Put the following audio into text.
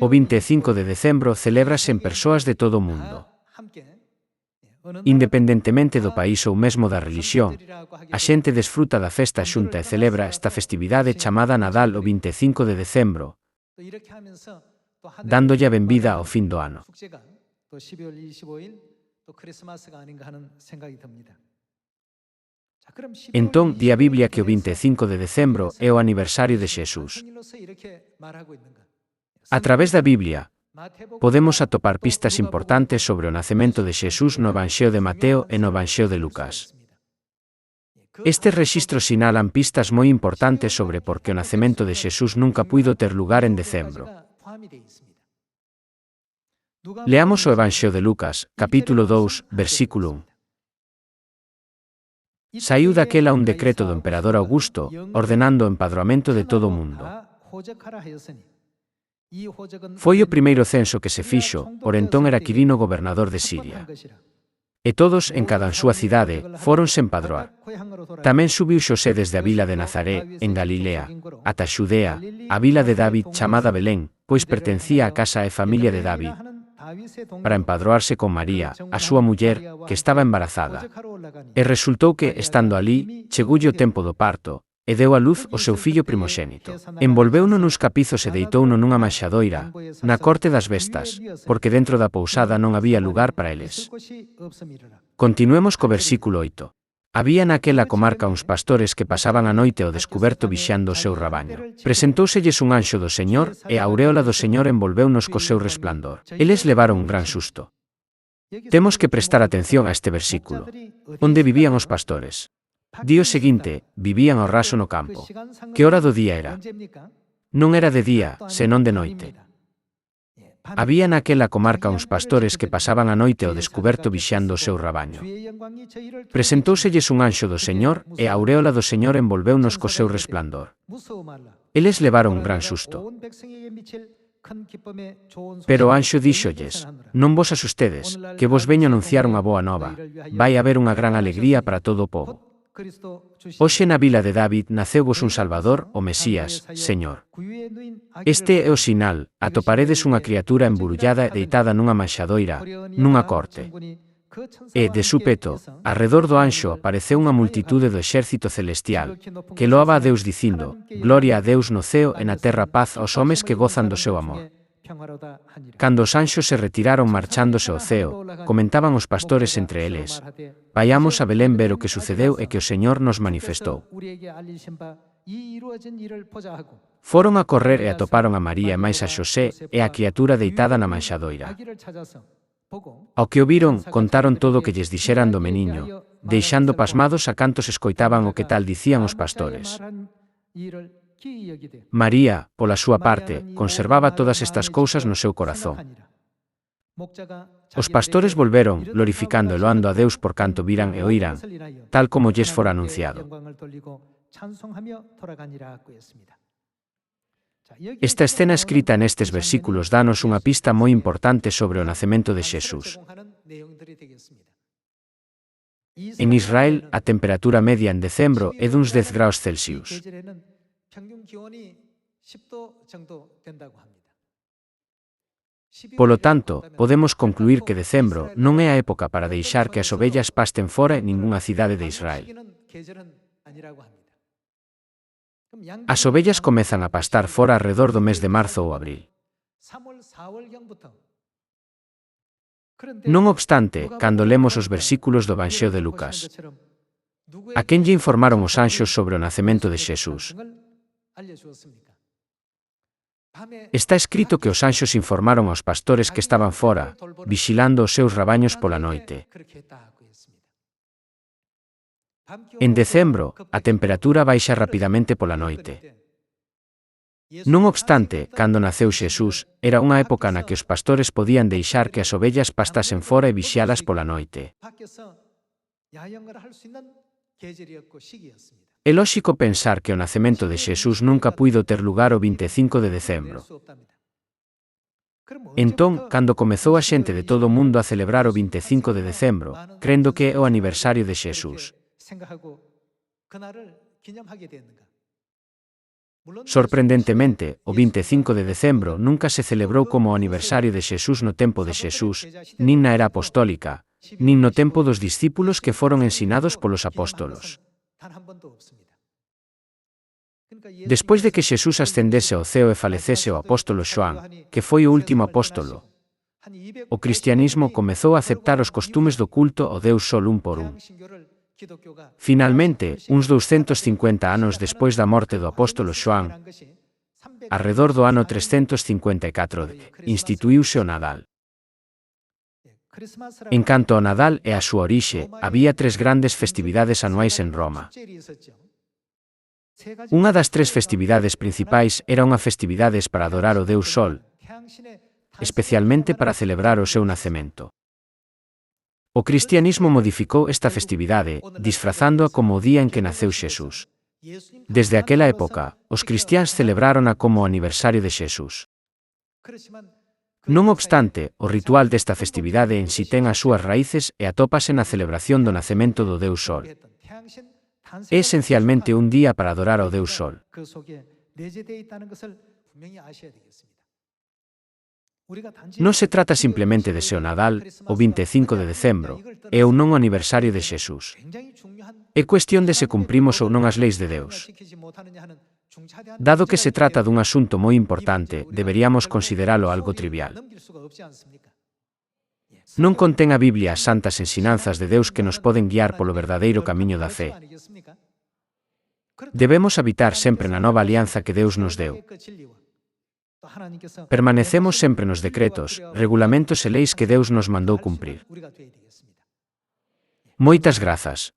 O 25 de decembro celébrase en persoas de todo o mundo. Independentemente do país ou mesmo da relixión, a xente desfruta da festa xunta e celebra esta festividade chamada Nadal o 25 de decembro, dándolle a benvida ao fin do ano. Entón, di a Biblia que o 25 de decembro é o aniversario de Xesús. A través da Biblia, podemos atopar pistas importantes sobre o nacemento de Xesús no Evanxeo de Mateo e no Evanxeo de Lucas. Estes rexistros sinalan pistas moi importantes sobre por que o nacemento de Xesús nunca puido ter lugar en decembro. Leamos o Evanxeo de Lucas, capítulo 2, versículo 1. Saiu daquela un decreto do emperador Augusto, ordenando o empadroamento de todo o mundo. Foi o primeiro censo que se fixo, por entón era Quirino gobernador de Siria. E todos, en cada súa cidade, fóronse empadroar. Tamén subiu Xosé desde a vila de Nazaré, en Galilea, ata Xudea, a vila de David chamada Belén, pois pertencía á casa e familia de David, para empadroarse con María, a súa muller, que estaba embarazada. E resultou que, estando alí, chegoulle o tempo do parto, e deu a luz o seu fillo primoxénito. Envolveuno nuns capizos e deitouno nunha manxadoira, na corte das bestas, porque dentro da pousada non había lugar para eles. Continuemos co versículo 8. Había naquela comarca uns pastores que pasaban a noite ao descuberto vixiando o seu rabaño. Presentóuselles un anxo do Señor, e a auréola do Señor envolveunos co seu resplandor. Eles levaron un gran susto. Temos que prestar atención a este versículo. Onde vivían os pastores? Di o seguinte, vivían ao raso no campo. Que hora do día era? Non era de día, senón de noite. Había naquela comarca uns pastores que pasaban a noite ao descuberto vixiando o seu rabaño. Presentóuselles un anxo do Señor, e a auréola do Señor envolveunos co seu resplandor. Eles levaron un gran susto. Pero o anxo díxolles, non vos asustedes, que vos veño anunciar unha boa nova. Vai haber unha gran alegría para todo o pobo. Hoxe na vila de David naceu-vos un Salvador, o Mesías, Señor. Este é o sinal, atoparedes unha criatura emburullada e deitada nunha manxadoira, nunha corte. E, de súpeto, arredor do anxo apareceu unha multitude do exército celestial, que loaba a Deus dicindo, Gloria a Deus no ceo e na terra paz aos homes que gozan do seu amor. Cando os anxos se retiraron marchándose ao ceo, comentaban os pastores entre eles, vaiamos a Belén ver o que sucedeu e que o Señor nos manifestou. Foron a correr e atoparon a María e máis a Xosé e a criatura deitada na manxadoira. Ao que o viron, contaron todo o que lles dixeran do meniño, deixando pasmados a cantos escoitaban o que tal dicían os pastores. María, pola súa parte, conservaba todas estas cousas no seu corazón. Os pastores volveron, glorificando e loando a Deus por canto viran e oíran, tal como lles fora anunciado. Esta escena escrita nestes versículos danos unha pista moi importante sobre o nacemento de Xesús. En Israel, a temperatura media en decembro é duns 10 graus Celsius. Polo tanto, podemos concluir que decembro non é a época para deixar que as ovellas pasten fora en ningunha cidade de Israel. As ovellas comezan a pastar fora arredor do mes de marzo ou abril. Non obstante, cando lemos os versículos do Evanxeo de Lucas, a quen lle informaron os anxos sobre o nacemento de Xesús? Está escrito que os anxos informaron aos pastores que estaban fora, vixilando os seus rabaños pola noite. En decembro, a temperatura baixa rapidamente pola noite. Non obstante, cando naceu Xesús, era unha época na que os pastores podían deixar que as ovellas pastasen fora e vixialas pola noite. É lóxico pensar que o nacemento de Xesús nunca puido ter lugar o 25 de decembro. Entón, cando comezou a xente de todo o mundo a celebrar o 25 de decembro, crendo que é o aniversario de Xesús. Sorprendentemente, o 25 de decembro nunca se celebrou como o aniversario de Xesús no tempo de Xesús, nin na era apostólica, nin no tempo dos discípulos que foron ensinados polos apóstolos. Despois de que Xesús ascendese ao ceo e falecese o apóstolo Xoán, que foi o último apóstolo, o cristianismo comezou a aceptar os costumes do culto ao Deus Sol un por un. Finalmente, uns 250 anos despois da morte do apóstolo Xoán, arredor do ano 354, instituíuse o Nadal. En canto ao Nadal e a súa orixe, había 3 grandes festividades anuais en Roma. Unha das 3 festividades principais era unha festividade para adorar o Deus Sol, especialmente para celebrar o seu nacemento. O cristianismo modificou esta festividade, disfrazándoa como o día en que naceu Xesús. Desde aquela época, os cristiáns celebrárona como o aniversario de Xesús. Non obstante, o ritual desta festividade en si ten as súas raíces e atópase na celebración do nacemento do Deus Sol. É esencialmente un día para adorar ao Deus Sol. Non se trata simplemente de se o Nadal, o 25 de decembro, é ou non o aniversario de Xesús. É cuestión de se cumprimos ou non as leis de Deus. Dado que se trata dun asunto moi importante, deberíamos consideralo algo trivial. Non contén a Biblia as santas ensinanzas de Deus que nos poden guiar polo verdadeiro camiño da fe. Debemos habitar sempre na nova alianza que Deus nos deu. Permanecemos sempre nos decretos, regulamentos e leis que Deus nos mandou cumprir. Moitas grazas.